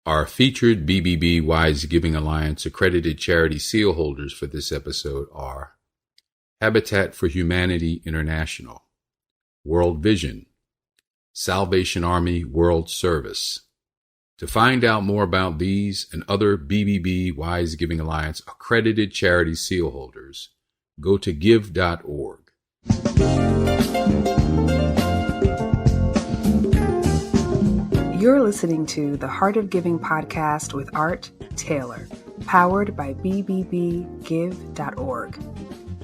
Our featured BBB Wise Giving Alliance accredited charity seal holders for this episode are Habitat for Humanity International, World Vision, Salvation Army World Service. To find out more about these and other BBB Wise Giving Alliance accredited charity seal holders, go to give.org. You're listening to the Heart of Giving podcast with Art Taylor, powered by bbbgive.org.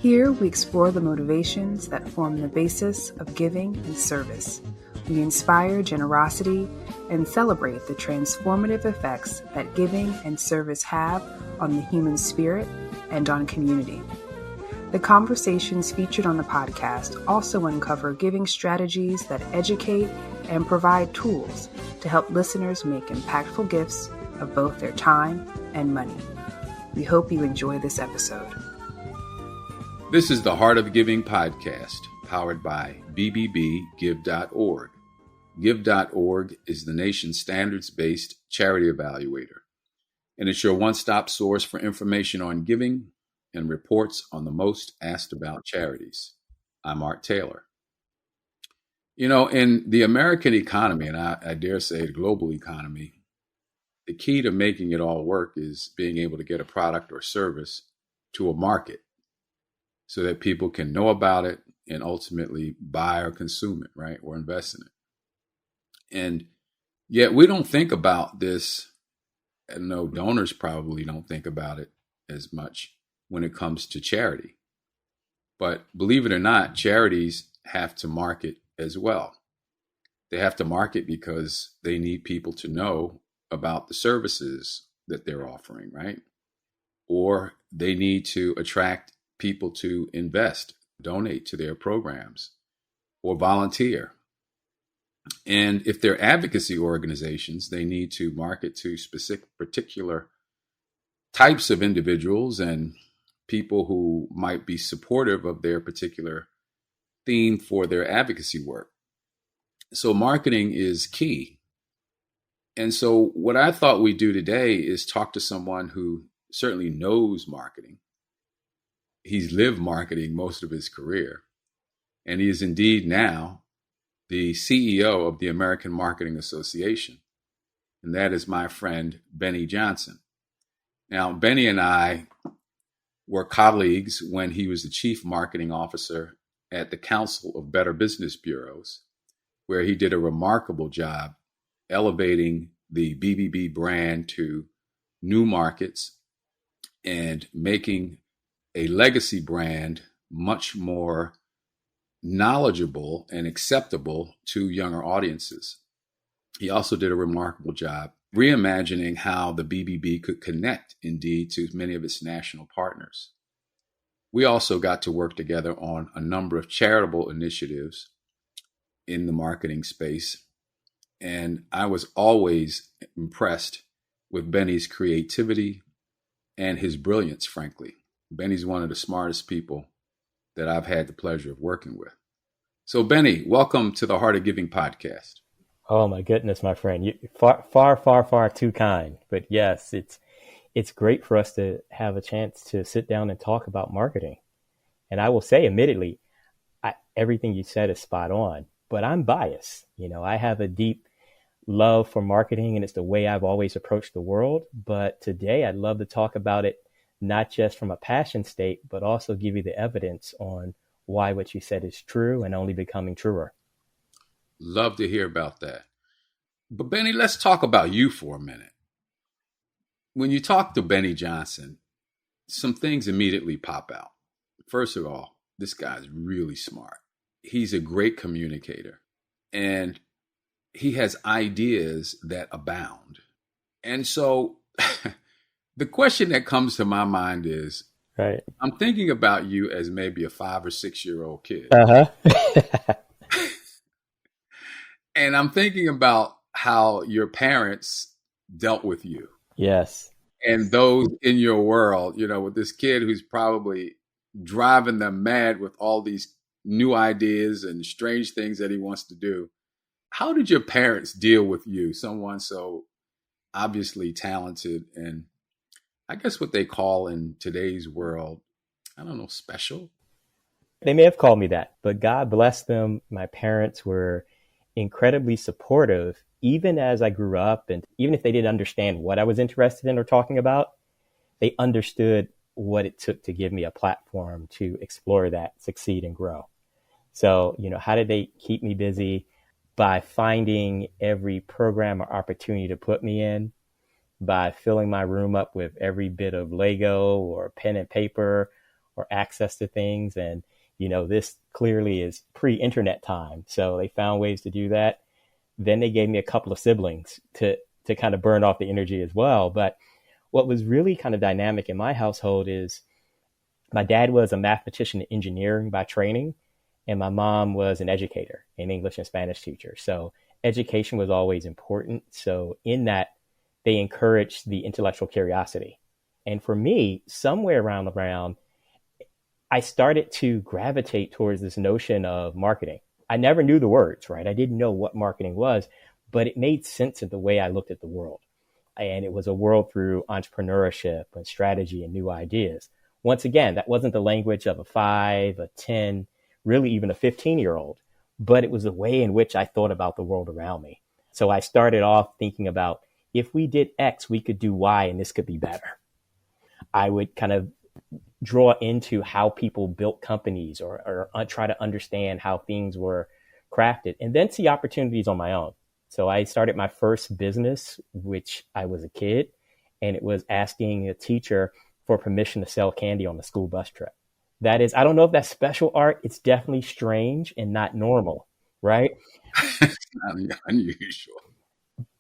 Here we explore the motivations that form the basis of giving and service. We inspire generosity and celebrate the transformative effects that giving and service have on the human spirit and on community. The conversations featured on the podcast also uncover giving strategies that educate and provide tools to help listeners make impactful gifts of both their time and money. We hope you enjoy this episode. This is the Heart of Giving podcast, powered by bbbgive.org. Give.org is the nation's standards-based charity evaluator, and it's your one-stop source for information on giving and reports on the most asked about charities. I'm Art Taylor. You know, in the American economy, and I dare say the global economy, the key to making it all work is being able to get a product or service to a market so that people can know about it and ultimately buy or consume it, right, or invest in it. And yet we don't think about this, and no, donors probably don't think about it as much when it comes to charity. But believe it or not, charities have to market as well. They have to market because they need people to know about the services that they're offering, right? Or they need to attract people to invest, donate to their programs, or volunteer. And if they're advocacy organizations, they need to market to specific, particular types of individuals and people who might be supportive of their particular theme for their advocacy work. So marketing is key. And so what I thought we'd do today is talk to someone who certainly knows marketing. He's lived marketing most of his career, and he is indeed now the CEO of the American Marketing Association. And that is my friend, Bennie Johnson. Now, Bennie and I were colleagues when he was the chief marketing officer at the Council of Better Business Bureaus, where he did a remarkable job elevating the BBB brand to new markets and making a legacy brand much more knowledgeable and acceptable to younger audiences. He also did a remarkable job reimagining how the BBB could connect indeed to many of its national partners. We also got to work together on a number of charitable initiatives in the marketing space. And I was always impressed with Bennie's creativity and his brilliance, frankly. Bennie's one of the smartest people that I've had the pleasure of working with. So Bennie, welcome to the Heart of Giving podcast. Oh my goodness, my friend, you far too kind. But yes, it's great for us to have a chance to sit down and talk about marketing. And I will say, admittedly, everything you said is spot on, but I'm biased. You know, I have a deep love for marketing, and it's the way I've always approached the world. But today I'd love to talk about it, not just from a passion state, but also give you the evidence on why what you said is true and only becoming truer. Love to hear about that. But Bennie, let's talk about you for a minute. When you talk to Bennie Johnson, some things immediately pop out. First of all, this guy's really smart. He's a great communicator, and he has ideas that abound. And so the question that comes to my mind is, right, I'm thinking about you as maybe a 5 or 6 year old kid. And I'm thinking about how your parents dealt with you. Yes. And those in your world, you know, with this kid who's probably driving them mad with all these new ideas and strange things that he wants to do. How did your parents deal with you, someone so obviously talented, and I guess what they call in today's world, I don't know, special. They may have called me that, but God bless them. My parents were incredibly supportive, even as I grew up. And even if they didn't understand what I was interested in or talking about, they understood what it took to give me a platform to explore that, succeed, and grow. So, how did they keep me busy? By finding every program or opportunity to put me in, by filling my room up with every bit of Lego or pen and paper or access to things. And, this clearly is pre-internet time. So they found ways to do that. Then they gave me a couple of siblings to kind of burn off the energy as well. But what was really kind of dynamic in my household is my dad was a mathematician and engineering by training, and my mom was an educator, an English and Spanish teacher. So education was always important. So in that, they encouraged the intellectual curiosity. And for me, somewhere around I started to gravitate towards this notion of marketing. I never knew the words, right? I didn't know what marketing was, but it made sense in the way I looked at the world. And it was a world through entrepreneurship and strategy and new ideas. Once again, that wasn't the language of a 5, a 10, really even a 15-year-old, but it was the way in which I thought about the world around me. So I started off thinking about, if we did X, we could do Y, and this could be better. I would kind of draw into how people built companies or try to understand how things were crafted, and then see opportunities on my own. So I started my first business, which I was a kid, and it was asking a teacher for permission to sell candy on the school bus trip. That is, I don't know if that's special art. It's definitely strange and not normal, right? It's not unusual.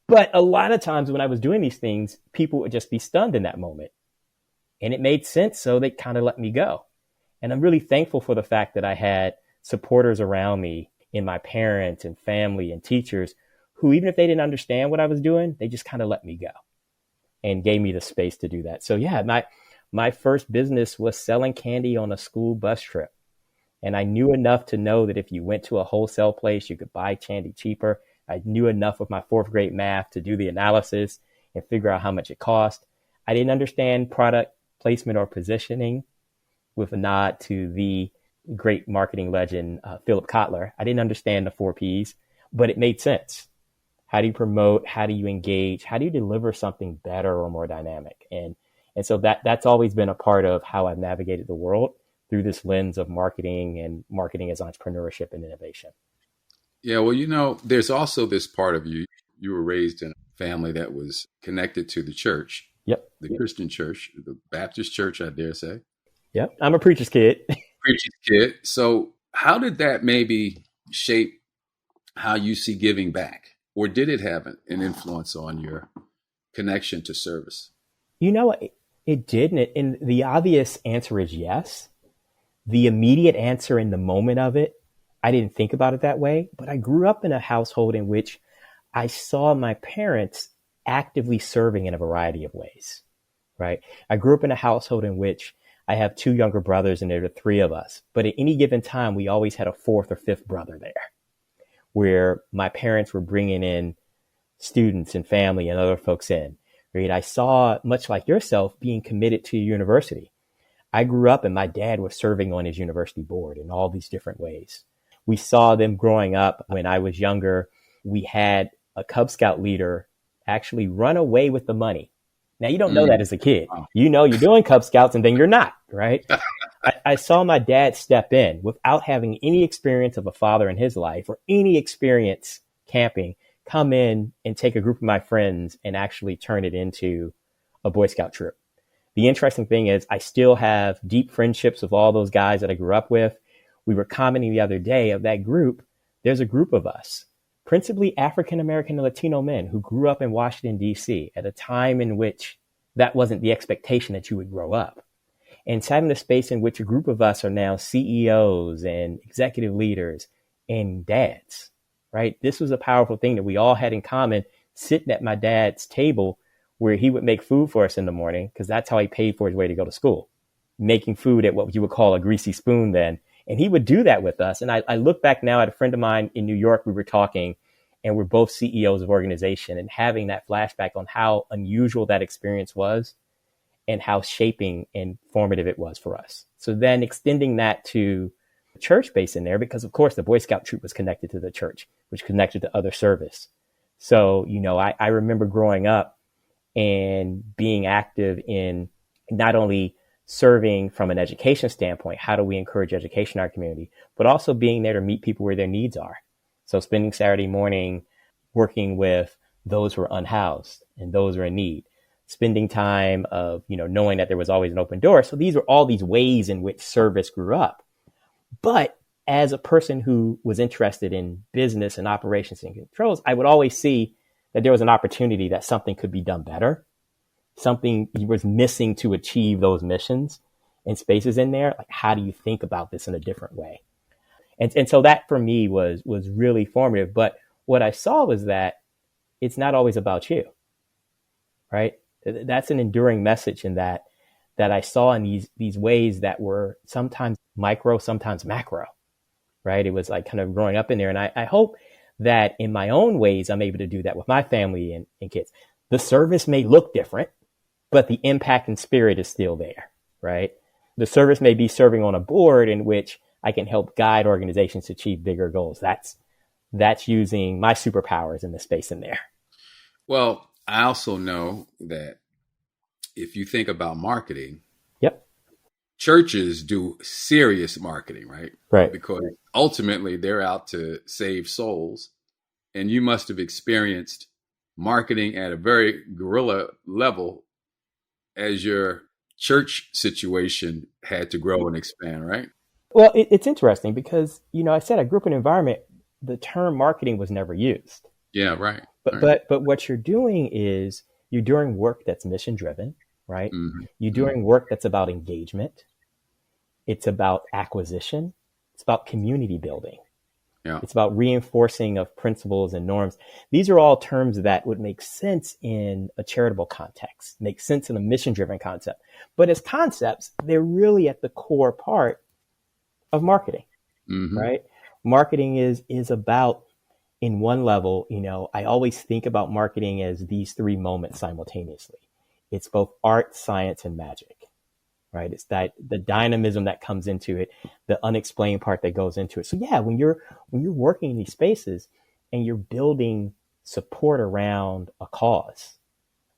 But a lot of times when I was doing these things, people would just be stunned in that moment. And it made sense, so they kind of let me go. And I'm really thankful for the fact that I had supporters around me in my parents and family and teachers who, even if they didn't understand what I was doing, they just kind of let me go and gave me the space to do that. So yeah, my first business was selling candy on a school bus trip. And I knew enough to know that if you went to a wholesale place, you could buy candy cheaper. I knew enough of my 4th grade math to do the analysis and figure out how much it cost. I didn't understand product placement or positioning, with a nod to the great marketing legend, Philip Kotler. I didn't understand the 4 Ps, but it made sense. How do you promote? How do you engage? How do you deliver something better or more dynamic? And so that's always been a part of how I've navigated the world, through this lens of marketing, and marketing as entrepreneurship and innovation. Yeah, well, there's also this part of you. You were raised in a family that was connected to the church. Yep. The Christian church, the Baptist church, I dare say. Yep. I'm a preacher's kid. Preacher's kid. So how did that maybe shape how you see giving back? Or did it have an influence on your connection to service? It did. And the obvious answer is yes. The immediate answer in the moment of it, I didn't think about it that way, but I grew up in a household in which I saw my parents actively serving in a variety of ways, right? I grew up in a household in which I have 2 younger brothers and there are 3 of us. But at any given time, we always had a 4th or 5th brother there, where my parents were bringing in students and family and other folks in, right? I saw, much like yourself, being committed to university. I grew up and my dad was serving on his university board in all these different ways. We saw them growing up. When I was younger, we had a Cub Scout leader actually run away with the money. Now, you don't know that as a kid. You know you're doing Cub Scouts and then you're not, right? I saw my dad step in without having any experience of a father in his life or any experience camping, come in and take a group of my friends and actually turn it into a Boy Scout troop. The interesting thing is I still have deep friendships with all those guys that I grew up with. We were commenting the other day of that group. There's a group of us, principally African-American and Latino men, who grew up in Washington, D.C. at a time in which that wasn't the expectation that you would grow up. And sat in the space in which a group of us are now CEOs and executive leaders and dads, right? This was a powerful thing that we all had in common, sitting at my dad's table where he would make food for us in the morning, because that's how he paid for his way to go to school, making food at what you would call a greasy spoon then. And he would do that with us. And I look back now at a friend of mine in New York, we were talking, and we're both CEOs of organization, and having that flashback on how unusual that experience was and how shaping and formative it was for us. So then extending that to the church base in there, because of course the Boy Scout troop was connected to the church, which connected to other service. So, I remember growing up and being active in not only serving from an education standpoint, how do we encourage education in our community, but also being there to meet people where their needs are. So spending Saturday morning working with those who are unhoused and those who are in need, spending time of, knowing that there was always an open door. So these were all these ways in which service grew up. But as a person who was interested in business and operations and controls, I would always see that there was an opportunity that something could be done better. Something was missing to achieve those missions and spaces in there. Like, how do you think about this in a different way? And so that for me was really formative. But what I saw was that it's not always about you, right? That's an enduring message in that I saw in these ways that were sometimes micro, sometimes macro, right? It was like kind of growing up in there. And I hope that in my own ways, I'm able to do that with my family and kids. The service may look different, but the impact and spirit is still there, right? The service may be serving on a board in which I can help guide organizations to achieve bigger goals. That's using my superpowers in the space in there. Well, I also know that if you think about marketing, yep, churches do serious marketing, right? Right. Because ultimately they're out to save souls. And you must have experienced marketing at a very guerrilla level as your church situation had to grow and expand, right? Well, it's interesting because, I said I grew up in an environment, the term marketing was never used. Yeah, right. But what you're doing is you're doing work that's mission driven, right? Mm-hmm. You're doing work that's about engagement. It's about acquisition. It's about community building. Yeah. It's about reinforcing of principles and norms. These are all terms that would make sense in a charitable context, make sense in a mission-driven concept. But as concepts, they're really at the core part of marketing, right? Marketing is about, in one level, I always think about marketing as these three moments simultaneously. It's both art, science, and magic. Right. It's that the dynamism that comes into it, the unexplained part that goes into it. So yeah, when you're working in these spaces and you're building support around a cause,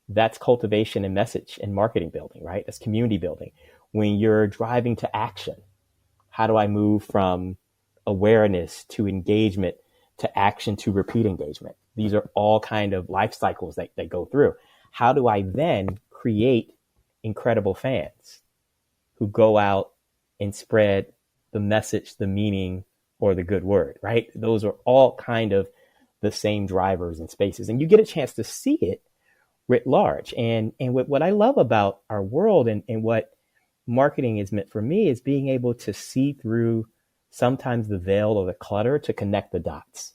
that's cultivation and message and marketing building, right? That's community building. When you're driving to action, how do I move from awareness to engagement to action to repeat engagement? These are all kind of life cycles that go through. How do I then create incredible fans who go out and spread the message, the meaning, or the good word, right? Those are all kind of the same drivers and spaces. And you get a chance to see it writ large. And what I love about our world and what marketing is meant for me is being able to see through sometimes the veil or the clutter to connect the dots,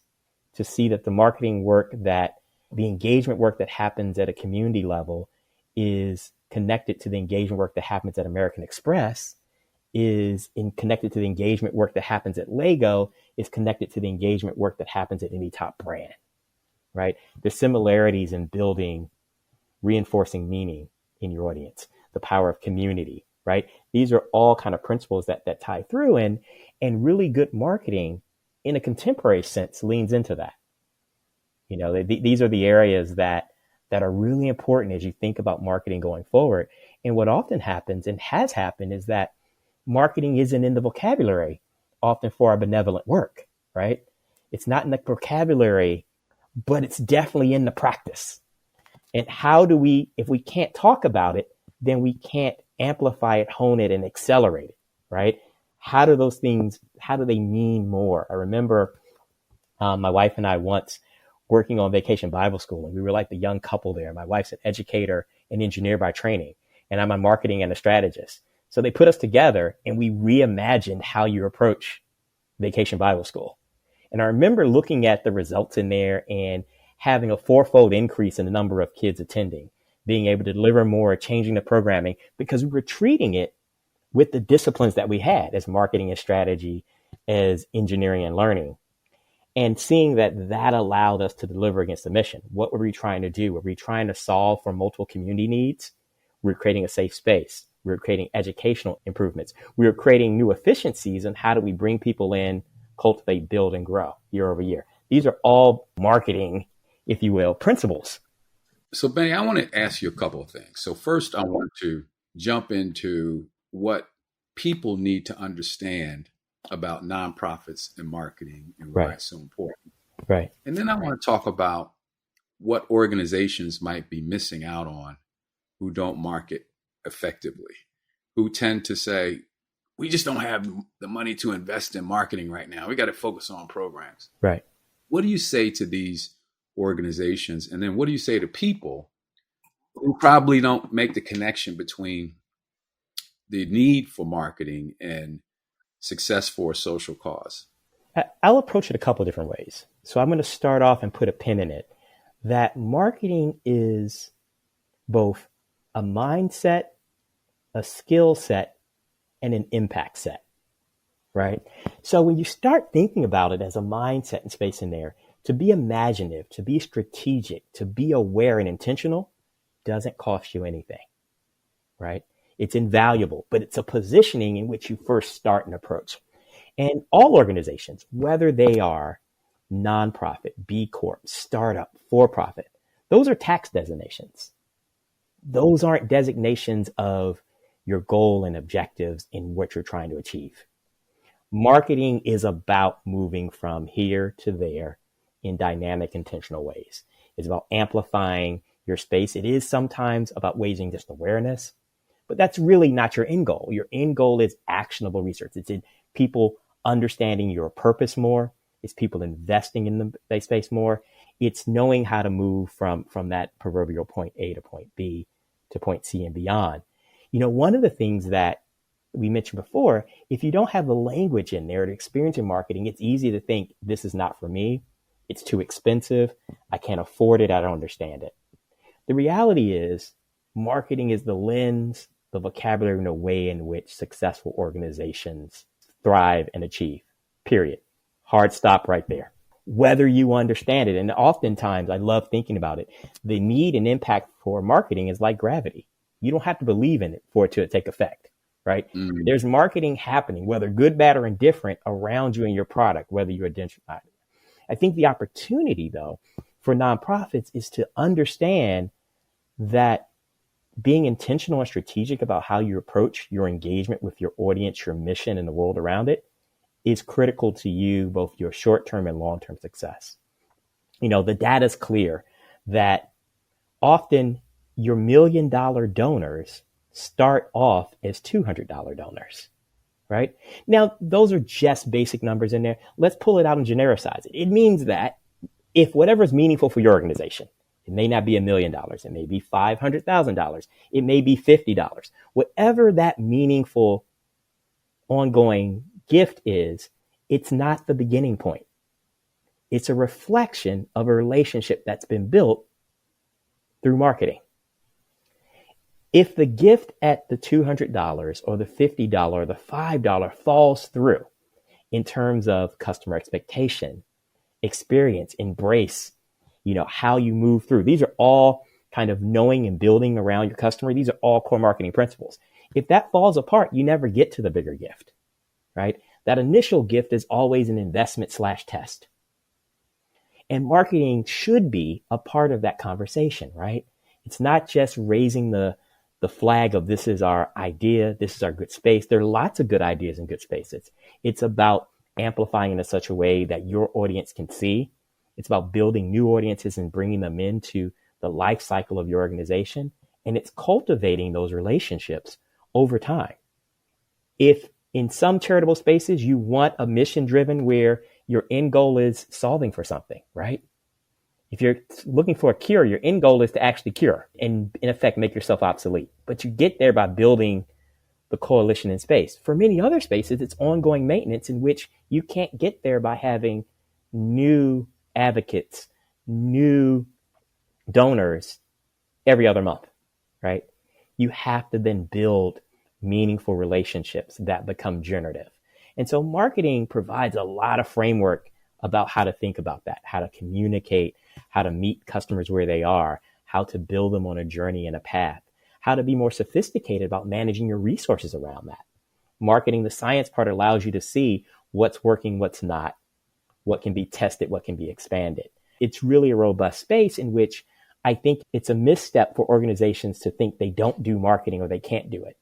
to see that the marketing work, that the engagement work that happens at a community level is connected to the engagement work that happens at American Express, is connected to the engagement work that happens at Lego, is connected to the engagement work that happens at any top brand, right? The similarities in building, reinforcing meaning in your audience, the power of community, right? These are all kind of principles that tie through, and really good marketing in a contemporary sense leans into that. These are the areas that are really important as you think about marketing going forward. And what often happens and has happened is that marketing isn't in the vocabulary often for our benevolent work, right? It's not in the vocabulary, but it's definitely in the practice. And how do we, if we can't talk about it, then we can't amplify it, hone it, and accelerate it, right? How do those things, how do they mean more? I remember my wife and I once working on Vacation Bible School, and we were like the young couple there. My wife's an educator and engineer by training, and I'm a marketing and a strategist. So they put us together and we reimagined how you approach Vacation Bible School. And I remember looking at the results in there and having a 4-fold increase in the number of kids attending, being able to deliver more, changing the programming, because we were treating it with the disciplines that we had as marketing and strategy, as engineering and learning. and seeing that allowed us to deliver against the mission. What were we trying to do? Were we trying to solve for multiple community needs? We were creating a safe space. We were creating educational improvements. We were creating new efficiencies and how do we bring people in, cultivate, build, and grow year over year. These are all marketing, if you will, principles. So, Benny, I want to ask you a couple of things. So first, I want to jump into what people need to understand about nonprofits and marketing and why it's so important. Right. And then I want to talk about what organizations might be missing out on who don't market effectively, who tend to say, we just don't have the money to invest in marketing right now. We got to focus on programs. Right. What do you say to these organizations? And then what do you say to people who probably don't make the connection between the need for marketing and success for a social cause? I'll approach it a couple of different ways. So I'm going to start off and put a pin in it that marketing is both a mindset, a skill set, and an impact set, right? So when you start thinking about it as a mindset and space in there, to be imaginative, to be strategic, to be aware and intentional doesn't cost you anything, right? It's invaluable, but it's a positioning in which you first start an approach. And all organizations, whether they are nonprofit, B Corp, startup, for-profit, those are tax designations. Those aren't designations of your goal and objectives in what you're trying to achieve. Marketing is about moving from here to there in dynamic, intentional ways. It's about amplifying your space. It is sometimes about raising just awareness, but that's really not your end goal. Your end goal is actionable research. It's in people understanding your purpose more. It's people investing in the space more. It's knowing how to move from that proverbial point A to point B to point C and beyond. You know, one of the things that we mentioned before, if you don't have the language in there to experience in marketing, it's easy to think this is not for me. It's too expensive. I can't afford it. I don't understand it. The reality is marketing is the lens, the vocabulary, and the way in which successful organizations thrive and achieve, period. Hard stop right there. Whether you understand it, and oftentimes I love thinking about it, the need and impact for marketing is like gravity. You don't have to believe in it for it to take effect, right? Mm-hmm. There's marketing happening, whether good, bad, or indifferent, around you and your product, whether you identify it. I think the opportunity, though, for nonprofits is to understand that being intentional and strategic about how you approach your engagement with your audience, your mission, and the world around it is critical to you, both your short-term and long-term success. You know, the data is clear that often your $1 million donors start off as $200 donors, right? Now, those are just basic numbers in there. Let's pull it out and genericize it. It means that if whatever is meaningful for your organization, it may not be $1 million, it may be $500,000, it may be $50. Whatever that meaningful ongoing gift is, it's not the beginning point. It's a reflection of a relationship that's been built through marketing. If the gift at the $200 or the $50 or the $5 falls through in terms of customer expectation, experience, embrace, you know, how you move through, these are all kind of knowing and building around your customer. These are all core marketing principles. If that falls apart, you never get to the bigger gift, right? That initial gift is always an investment/test. And marketing should be a part of that conversation, right? It's not just raising the flag of this is our idea, this is our good space. There are lots of good ideas and good spaces. It's about amplifying in such a way that your audience can see. It's about building new audiences and bringing them into the life cycle of your organization. And it's cultivating those relationships over time. If in some charitable spaces, you want a mission driven where your end goal is solving for something, right? If you're looking for a cure, your end goal is to actually cure and in effect make yourself obsolete. But you get there by building the coalition in space. For many other spaces, it's ongoing maintenance in which you can't get there by having new advocates, new donors every other month, right? You have to then build meaningful relationships that become generative. And so marketing provides a lot of framework about how to think about that, how to communicate, how to meet customers where they are, how to build them on a journey and a path, how to be more sophisticated about managing your resources around that. Marketing, the science part, allows you to see what's working, what's not, what can be tested, what can be expanded. It's really a robust space in which I think it's a misstep for organizations to think they don't do marketing or they can't do it.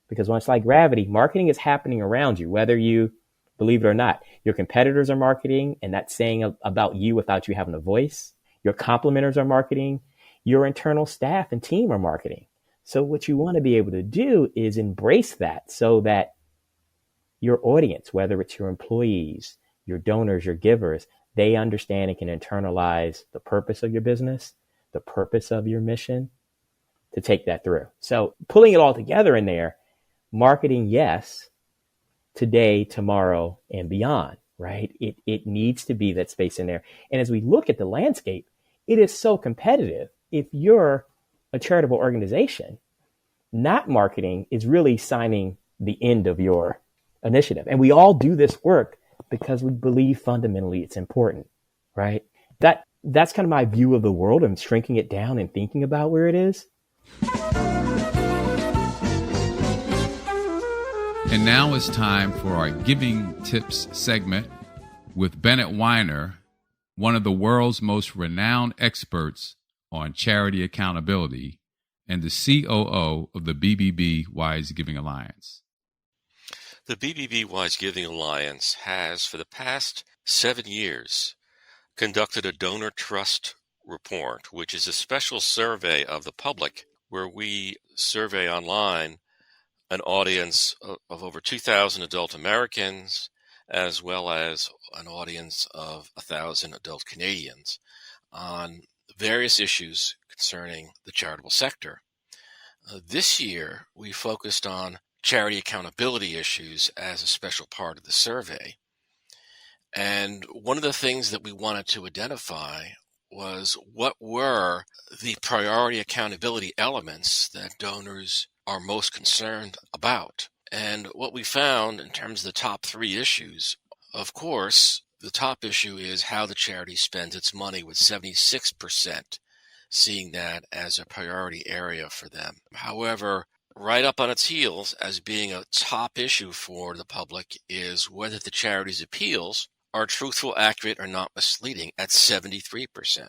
Because once like gravity, marketing is happening around you, whether you believe it or not. Your competitors are marketing, and that's saying about you without you having a voice. Your complementers are marketing. Your internal staff and team are marketing. So what you want to be able to do is embrace that so that your audience, whether it's your employees, your donors, your givers, they understand and can internalize the purpose of your business, the purpose of your mission, to take that through. So pulling it all together in there, marketing, yes, today, tomorrow, and beyond, right? It needs to be that space in there. And as we look at the landscape, it is so competitive. If you're a charitable organization, not marketing is really signing the end of your initiative. And we all do this work because we believe fundamentally it's important, right? That's kind of my view of the world. I'm shrinking it down and thinking about where it is. And now it's time for our Giving Tips segment with Bennett Weiner, one of the world's most renowned experts on charity accountability and the COO of the BBB Wise Giving Alliance. The BBB Wise Giving Alliance has, for the past 7 years, conducted a donor trust report, which is a special survey of the public where we survey online an audience of over 2,000 adult Americans, as well as an audience of 1,000 adult Canadians on various issues concerning the charitable sector. This year, we focused on charity accountability issues as a special part of the survey. And one of the things that we wanted to identify was what were the priority accountability elements that donors are most concerned about. And what we found in terms of the top 3 issues, of course, the top issue is how the charity spends its money, with 76% seeing that as a priority area for them. However, right up on its heels as being a top issue for the public is whether the charity's appeals are truthful, accurate, or not misleading at 73%.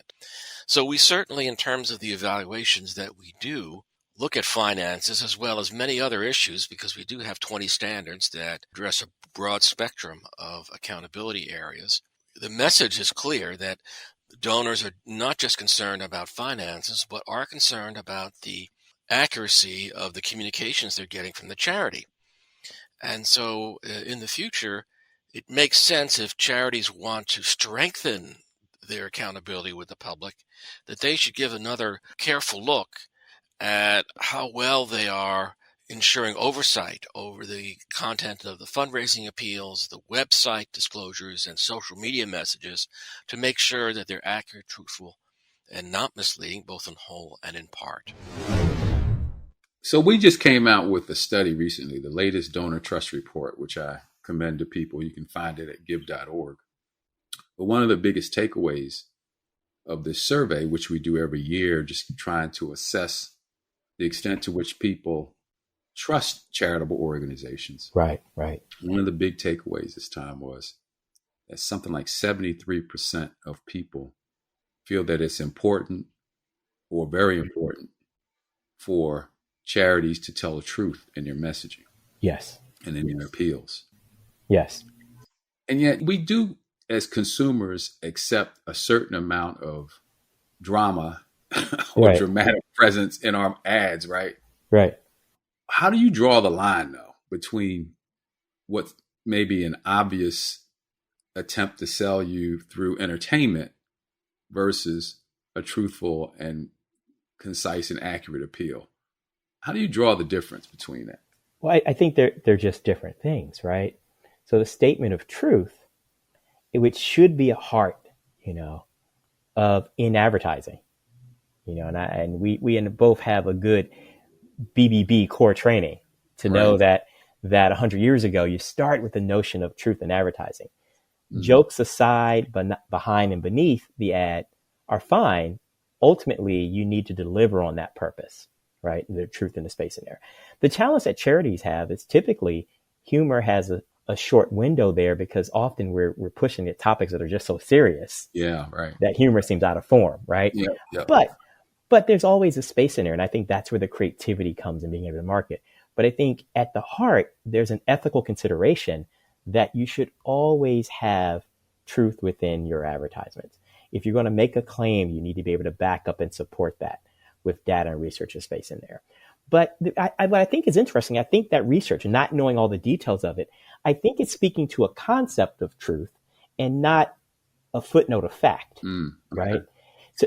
So we certainly, in terms of the evaluations that we do, look at finances as well as many other issues, because we do have 20 standards that address a broad spectrum of accountability areas. The message is clear that donors are not just concerned about finances, but are concerned about the accuracy of the communications they're getting from the charity. And so in the future, it makes sense, if charities want to strengthen their accountability with the public, that they should give another careful look at how well they are ensuring oversight over the content of the fundraising appeals, the website disclosures, and social media messages, to make sure that they're accurate, truthful, and not misleading, both in whole and in part. So we just came out with a study recently, the latest donor trust report, which I commend to people. You can find it at give.org. But one of the biggest takeaways of this survey, which we do every year, just trying to assess the extent to which people trust charitable organizations. Right. One of the big takeaways this time was that something like 73% of people feel that it's important or very important for charities to tell the truth in their messaging. Yes. And in their appeals. Yes. And yet we do, as consumers, accept a certain amount of drama or dramatic presence in our ads, right? Right. How do you draw the line, though, between what may be an obvious attempt to sell you through entertainment versus a truthful and concise and accurate appeal? How do you draw the difference between that? Well, I think they're just different things, right? So the statement of truth, which should be a heart, of in advertising, and we both have a good BBB core training to know that 100 years ago, you start with the notion of truth in advertising. Jokes aside, but not behind and beneath the ad are fine. Ultimately, you need to deliver on that purpose, right? The truth and the space in there. The challenge that charities have is typically humor has a short window there because often we're pushing the topics that are just so serious. Yeah, right. That humor seems out of form, right? Yeah. But there's always a space in there. And I think that's where the creativity comes in being able to market. But I think at the heart, there's an ethical consideration that you should always have truth within your advertisements. If you're going to make a claim, you need to be able to back up and support that with data and research and space in there. But what I think is interesting, I think that research, not knowing all the details of it, I think it's speaking to a concept of truth and not a footnote of fact, right?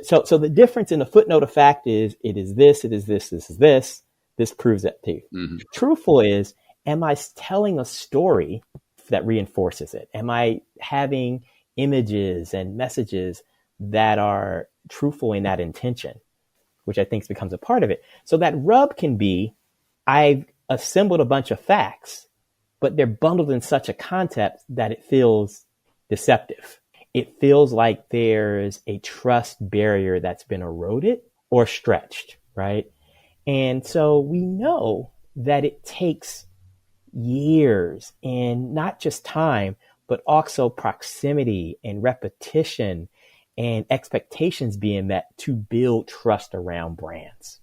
So the difference in the footnote of fact is it is this, this proves that to you. Truthful is, am I telling a story that reinforces it? Am I having images and messages that are truthful in that intention, which I think becomes a part of it. So that rub can be, I've assembled a bunch of facts, but they're bundled in such a context that it feels deceptive. It feels like there's a trust barrier that's been eroded or stretched, right? And so we know that it takes years and not just time, but also proximity and repetition and expectations being met to build trust around brands.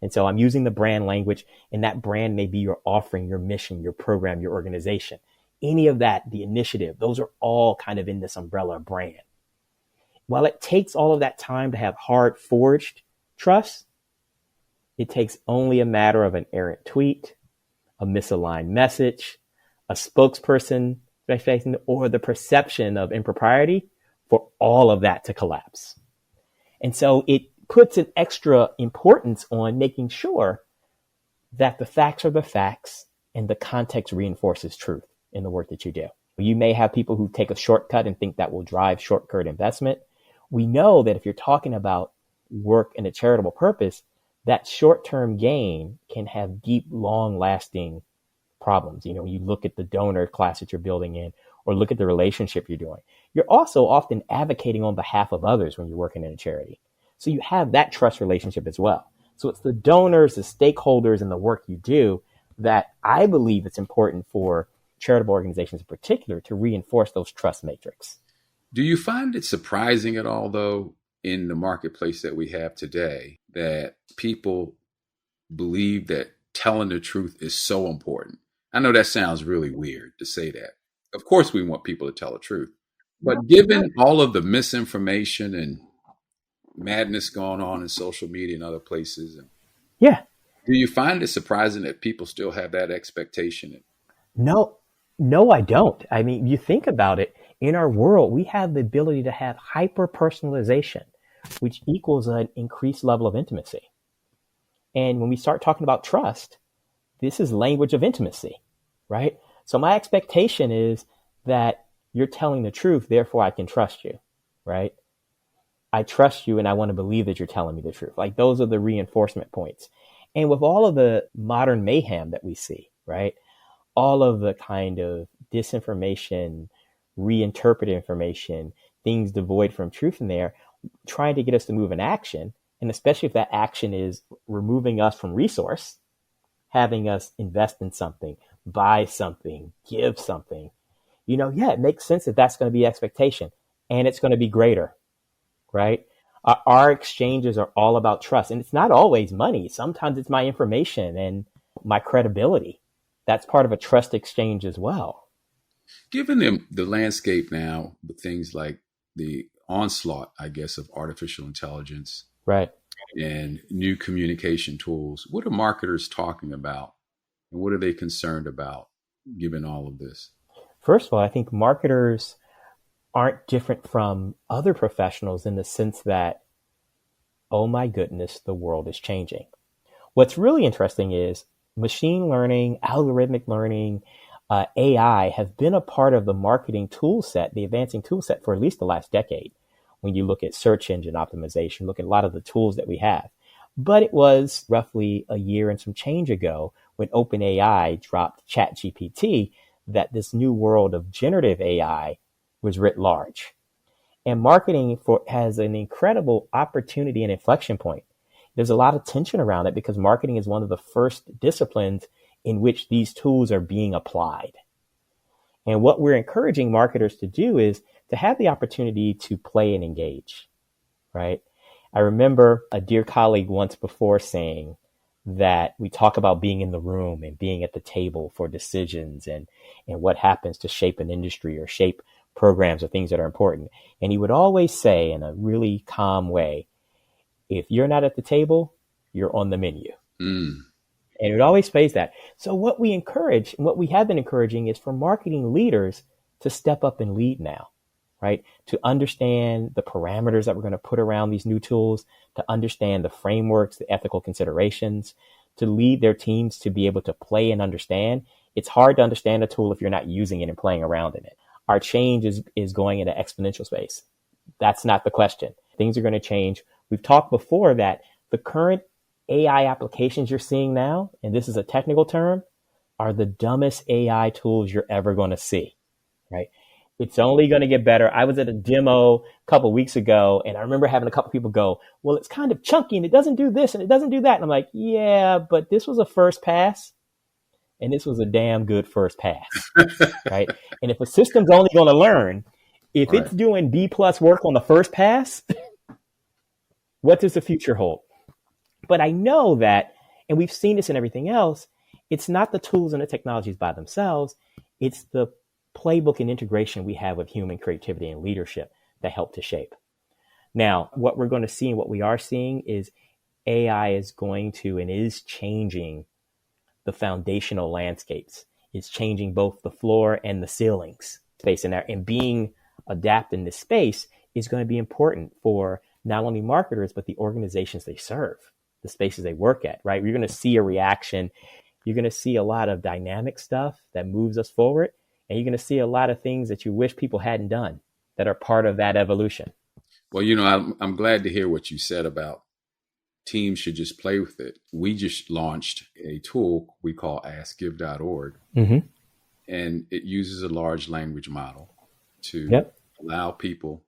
And so I'm using the brand language, and that brand may be your offering, your mission, your program, your organization. Any of that, the initiative, those are all kind of in this umbrella of brand. While it takes all of that time to have hard forged trust, it takes only a matter of an errant tweet, a misaligned message, a spokesperson, or the perception of impropriety for all of that to collapse. And so it puts an extra importance on making sure that the facts are the facts and the context reinforces truth in the work that you do. You may have people who take a shortcut and think that will drive short-term investment. We know that if you're talking about work in a charitable purpose, that short-term gain can have deep, long-lasting problems. You know, when you look at the donor class that you're building in, or look at the relationship you're doing, you're also often advocating on behalf of others when you're working in a charity. So you have that trust relationship as well. So it's the donors, the stakeholders, and the work you do that I believe it's important for charitable organizations in particular to reinforce those trust matrix. Do you find it surprising at all, though, in the marketplace that we have today, that people believe that telling the truth is so important? I know that sounds really weird to say that. Of course, we want people to tell the truth. But given all of the misinformation and madness going on in social media and other places, yeah, do you find it surprising that people still have that expectation? No, I don't. I mean, you think about it, in our world, we have the ability to have hyper-personalization, which equals an increased level of intimacy. And when we start talking about trust, this is language of intimacy, right? So my expectation is that you're telling the truth, therefore I can trust you, right? I trust you and I want to believe that you're telling me the truth. Like, those are the reinforcement points. And with all of the modern mayhem that we see, right? All of the kind of disinformation, reinterpreted information, things devoid from truth in there, trying to get us to move in action. And especially if that action is removing us from resource, having us invest in something, buy something, give something, it makes sense that that's going to be expectation, and it's going to be greater, right? Our exchanges are all about trust, and it's not always money. Sometimes it's my information and my credibility. That's part of a trust exchange as well. Given the landscape now with things like the onslaught, I guess, of artificial intelligence, right, and new communication tools, what are marketers talking about, and what are they concerned about given all of this? First of all, I think marketers aren't different from other professionals in the sense that, oh my goodness, the world is changing. What's really interesting is machine learning, algorithmic learning, AI have been a part of the marketing tool set, the advancing tool set, for at least the last decade. When you look at search engine optimization, look at a lot of the tools that we have. But it was roughly a year and some change ago when OpenAI dropped ChatGPT that this new world of generative AI was writ large. And marketing has an incredible opportunity and inflection point. There's a lot of tension around it because marketing is one of the first disciplines in which these tools are being applied. And what we're encouraging marketers to do is to have the opportunity to play and engage, right? I remember a dear colleague once before saying that we talk about being in the room and being at the table for decisions and what happens to shape an industry or shape programs or things that are important. And he would always say in a really calm way, if you're not at the table, you're on the menu. Mm. And it always pays that. So what we encourage, and what we have been encouraging is for marketing leaders to step up and lead now, right? To understand the parameters that we're going to put around these new tools, to understand the frameworks, the ethical considerations, to lead their teams to be able to play and understand. It's hard to understand a tool if you're not using it and playing around in it. Our change is going into exponential space. That's not the question. Things are going to change. We've talked before that the current AI applications you're seeing now, and this is a technical term, are the dumbest AI tools you're ever going to see, right? It's only going to get better. I was at a demo a couple of weeks ago, and I remember having a couple people go, well, it's kind of chunky, and it doesn't do this, and it doesn't do that. And I'm like, yeah, but this was a first pass, and this was a damn good first pass, right? And if a system's only going to learn, if it's doing B+ work on the first pass, what does the future hold? But I know that, and we've seen this in everything else, it's not the tools and the technologies by themselves. It's the playbook and integration we have with human creativity and leadership that help to shape. Now, what we're going to see and what we are seeing is AI is going to and is changing the foundational landscapes. It's changing both the floor and the ceilings space in there. And being adapted in this space is going to be important for not only marketers, but the organizations they serve, the spaces they work at, right? You're going to see a reaction. You're going to see a lot of dynamic stuff that moves us forward. And you're going to see a lot of things that you wish people hadn't done that are part of that evolution. Well, I'm glad to hear what you said about teams should just play with it. We just launched a tool we call askgive.org, and it uses a large language model to allow people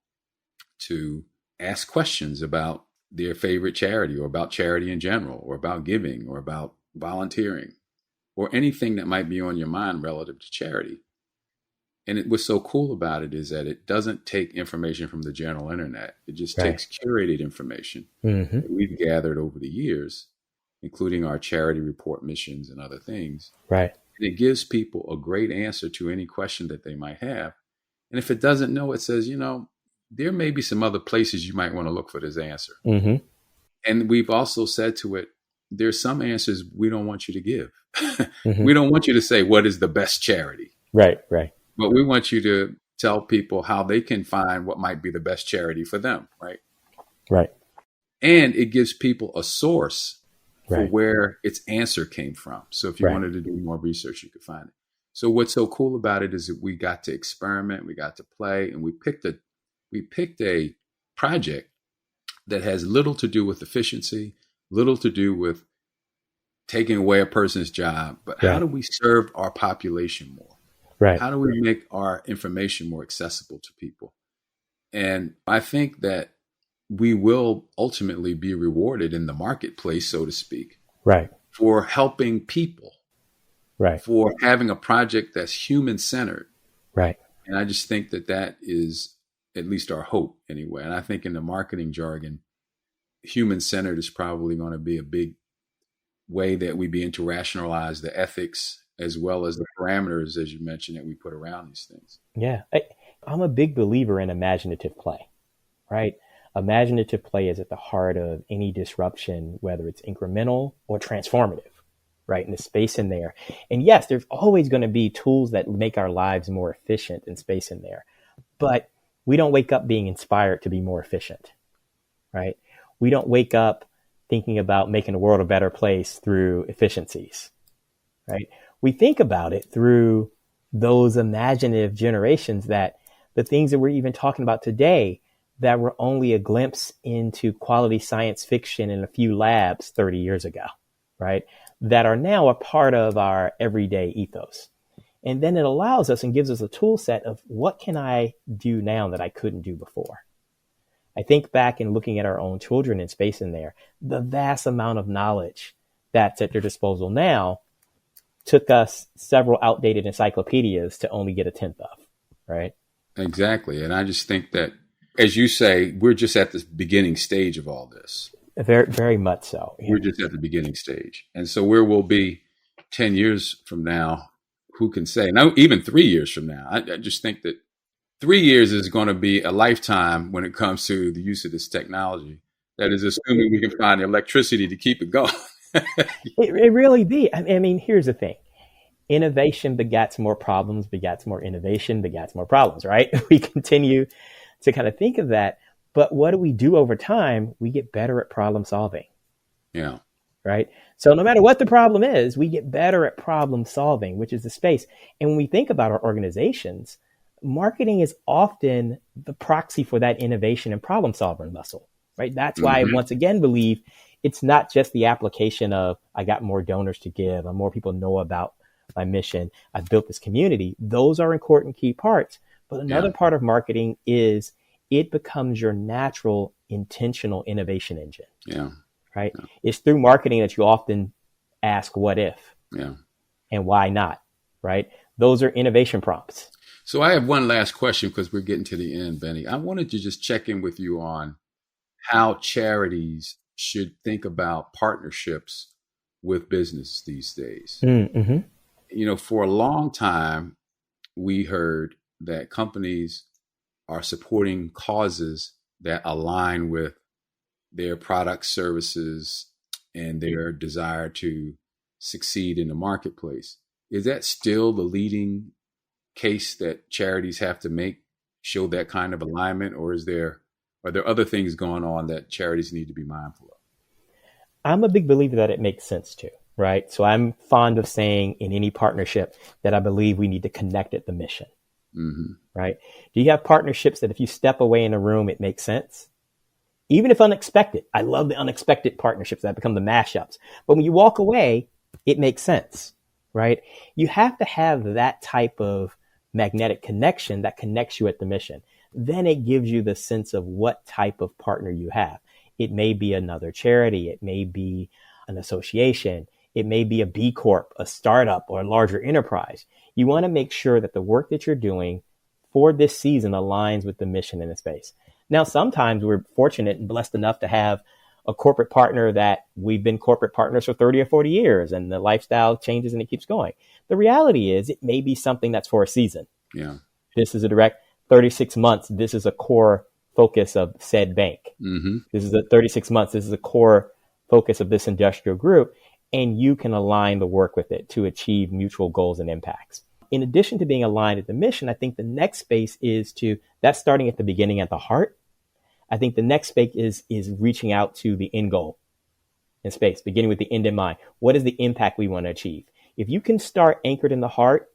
to ask questions about their favorite charity or about charity in general or about giving or about volunteering or anything that might be on your mind relative to charity. And what's so cool about it is that it doesn't take information from the general internet. It just takes curated information that we've gathered over the years, including our charity report missions and other things. Right. And it gives people a great answer to any question that they might have. And if it doesn't know, it says, there may be some other places you might want to look for this answer. And we've also said to it, there's some answers we don't want you to give. We don't want you to say, what is the best charity? Right. But we want you to tell people how they can find what might be the best charity for them, right? Right. And it gives people a source for where its answer came from. So if you wanted to do more research, you could find it. So what's so cool about it is that we got to experiment, we got to play, and we picked a project that has little to do with efficiency, little to do with taking away a person's job, but how do we serve our population more? Right. How do we make our information more accessible to people? And I think that we will ultimately be rewarded in the marketplace, so to speak, for helping people, for having a project that's human-centered. Right. And I just think that is at least our hope anyway. And I think in the marketing jargon, human-centered is probably going to be a big way that we begin to rationalize the ethics as well as the parameters, as you mentioned, that we put around these things. Yeah. I'm a big believer in imaginative play, right? Imaginative play is at the heart of any disruption, whether it's incremental or transformative, right? And the space in there. And yes, there's always going to be tools that make our lives more efficient and space in there. But we don't wake up being inspired to be more efficient, right? We don't wake up thinking about making the world a better place through efficiencies, right? We think about it through those imaginative generations that the things that we're even talking about today that were only a glimpse into quality science fiction in a few labs 30 years ago, right? That are now a part of our everyday ethos. And then it allows us and gives us a tool set of what can I do now that I couldn't do before. I think back and looking at our own children in space in there, the vast amount of knowledge that's at their disposal now took us several outdated encyclopedias to only get a tenth of, right? Exactly. And I just think that, as you say, we're just at the beginning stage of all this. Very, very much so. We're just at the beginning stage. And so where we'll be 10 years from now, who can say? Now, even 3 years from now, I just think that 3 years is going to be a lifetime when it comes to the use of this technology. That is assuming we can find the electricity to keep it going. It really be. I mean, here's the thing. Innovation begats more problems, begats more innovation, begats more problems, right? We continue to kind of think of that. But what do we do over time? We get better at problem solving. Yeah. Right? So no matter what the problem is, we get better at problem solving, which is the space. And when we think about our organizations, marketing is often the proxy for that innovation and problem solving muscle, right? That's why I once again believe it's not just the application of I got more donors to give and more people know about my mission. I've built this community. Those are important key parts. But another part of marketing is it becomes your natural intentional innovation engine. Yeah. Right. Yeah. It's through marketing that you often ask what if and why not. Right. Those are innovation prompts. So I have one last question because we're getting to the end, Benny. I wanted to just check in with you on how charities should think about partnerships with business these days. Mm-hmm. You know, for a long time, we heard that companies are supporting causes that align with their products, services, and their desire to succeed in the marketplace. Is that still the leading case that charities have to make, show that kind of alignment, or are there other things going on that charities need to be mindful of? I'm a big believer that it makes sense too, right? So I'm fond of saying in any partnership that I believe we need to connect at the mission, right? Do you have partnerships that if you step away in a room, it makes sense? Even if unexpected. I love the unexpected partnerships that become the mashups. But when you walk away, it makes sense, right? You have to have that type of magnetic connection that connects you at the mission. Then it gives you the sense of what type of partner you have. It may be another charity. It may be an association. It may be a B Corp, a startup, or a larger enterprise. You want to make sure that the work that you're doing for this season aligns with the mission in the space. Now, sometimes we're fortunate and blessed enough to have a corporate partner that we've been corporate partners for 30 or 40 years and the lifestyle changes and it keeps going. The reality is it may be something that's for a season. Yeah. This is a direct 36 months. This is a core focus of said bank. This is a 36 months. This is a core focus of this industrial group. And you can align the work with it to achieve mutual goals and impacts. In addition to being aligned at the mission, I think the next space is that's starting at the beginning at the heart. I think the next space is reaching out to the end goal in space, beginning with the end in mind. What is the impact we want to achieve? If you can start anchored in the heart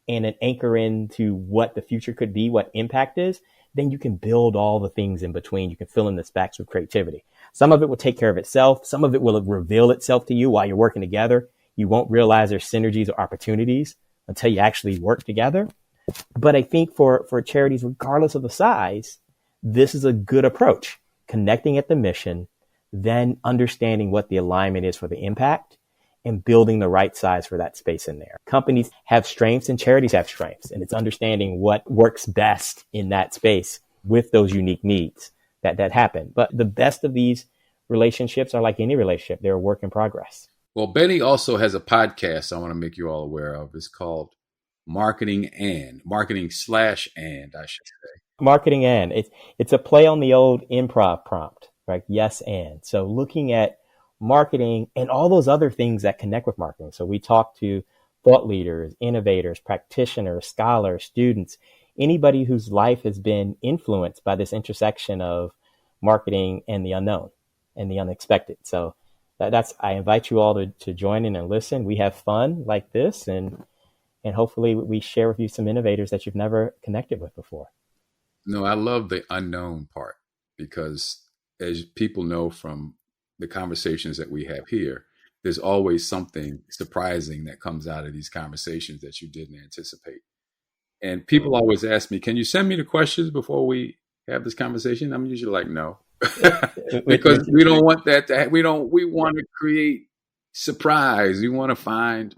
and an anchor into what the future could be, what impact is, then you can build all the things in between. You can fill in the specs with creativity. Some of it will take care of itself. Some of it will reveal itself to you while you're working together. You won't realize there's synergies or opportunities until you actually work together. But I think for charities, regardless of the size, this is a good approach. Connecting at the mission, then understanding what the alignment is for the impact and building the right size for that space in there. Companies have strengths and charities have strengths, and it's understanding what works best in that space with those unique needs that happen. But the best of these relationships are like any relationship. They're a work in progress. Well, Benny also has a podcast I want to make you all aware of. It's called Marketing / and, I should say. Marketing and. It's a play on the old improv prompt, right? Yes, and. So looking at marketing and all those other things that connect with marketing. So we talk to thought leaders, innovators, practitioners, scholars, students, anybody whose life has been influenced by this intersection of marketing and the unknown and the unexpected. So I invite you all to join in and listen. We have fun like this, and hopefully we share with you some innovators that you've never connected with before. No, I love the unknown part because as people know from the conversations that we have here, there's always something surprising that comes out of these conversations that you didn't anticipate. And people always ask me, can you send me the questions before we have this conversation? I'm usually like, no, because we don't want that to we want to create surprise. We want to find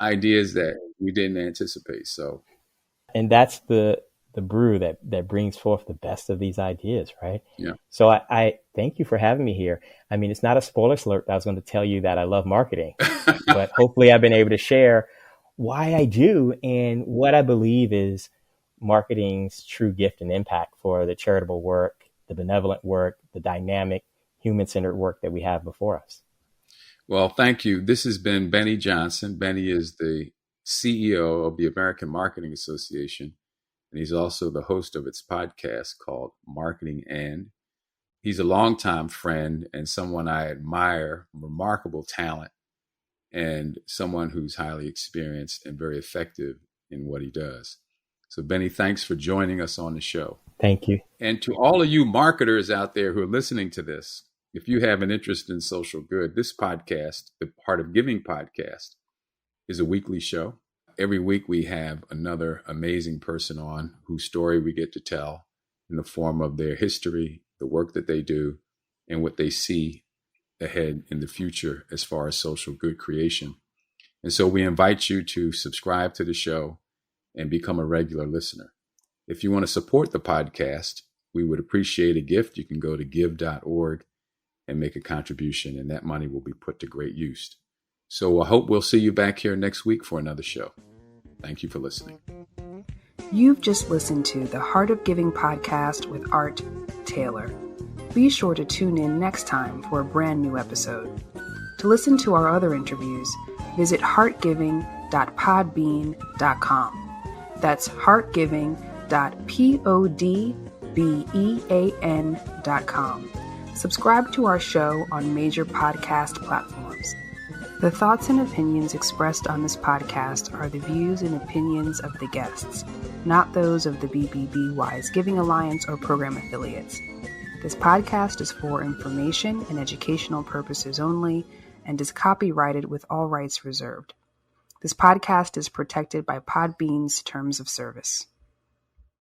ideas that we didn't anticipate. So, and that's the brew that brings forth the best of these ideas, right? Yeah. So I thank you for having me here. I mean, it's not a spoiler alert. I was going to tell you that I love marketing, but hopefully I've been able to share why I do and what I believe is marketing's true gift and impact for the charitable work, the benevolent work, the dynamic, human-centered work that we have before us. Well, thank you. This has been Bennie Johnson. Bennie is the CEO of the American Marketing Association, and he's also the host of its podcast called Marketing And. He's a longtime friend and someone I admire, remarkable talent, and someone who's highly experienced and very effective in what he does. So, Bennie, thanks for joining us on the show. Thank you. And to all of you marketers out there who are listening to this, if you have an interest in social good, this podcast, the Heart of Giving podcast, is a weekly show. Every week we have another amazing person on whose story we get to tell in the form of their history, the work that they do, and what they see ahead in the future as far as social good creation. And so we invite you to subscribe to the show and become a regular listener. If you want to support the podcast, we would appreciate a gift. You can go to give.org and make a contribution, and that money will be put to great use. So I hope we'll see you back here next week for another show. Thank you for listening. You've just listened to the Heart of Giving podcast with Art Taylor. Be sure to tune in next time for a brand new episode. To listen to our other interviews, visit heartgiving.podbean.com. That's heartgiving.podbean.com. Subscribe to our show on major podcast platforms. The thoughts and opinions expressed on this podcast are the views and opinions of the guests, not those of the BBB Wise Giving Alliance or program affiliates. This podcast is for information and educational purposes only and is copyrighted with all rights reserved. This podcast is protected by Podbean's terms of service.